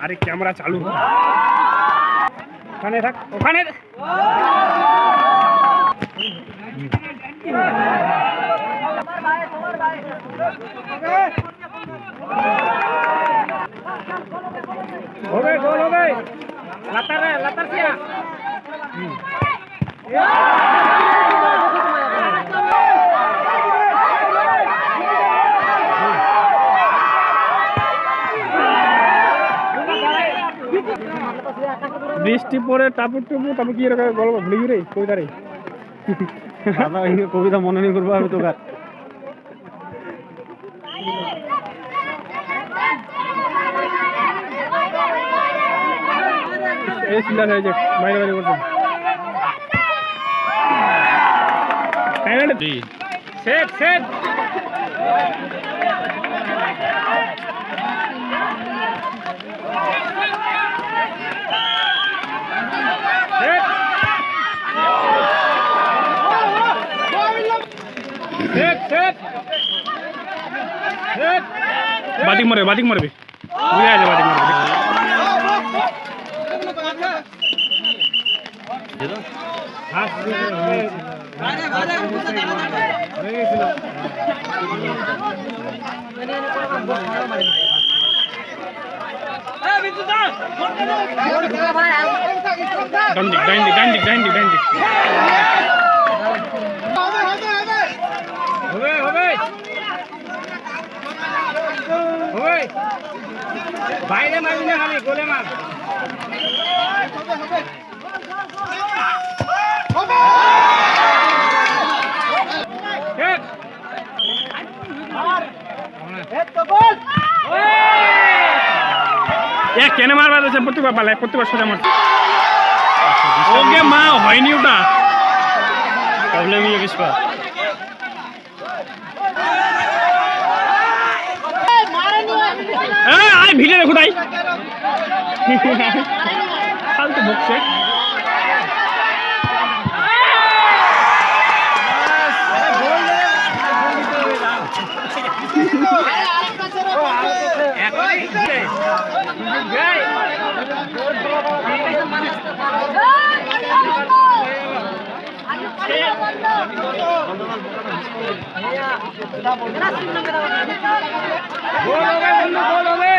আরে ক্যামেরা চালু ওখানে থাক ওখানে হবে গোল হবে লাতারে লাতার সিয়া বৃষ্টি পরে টাপুর টুপু তবে কি এরকম গল্প ভুলে গিয়ে কবিতা রে কবিতা মনে নেই করবো আমি তো গাছ এই সিলাস হয়েছে বাইরে বাইরে করছেন সেট সেট बातिक मारे बातिक मारबे उड़े आ जा बातिक मारबे हां बारे बारे হয়ে গেছিল এ বিদ্যু দা ভাই ডান্ডি হবে বাইরে মারবি না খালি গোলে মার কেনে মারবা প্রত্যেকবার পালে প্রত্যেকবার সোজা মারছে ওকে মা হয়নি ওটা প্রবলেমই কিছু আয় ভিড়ে দেখো তাই ফালতু বকছে গোল হবে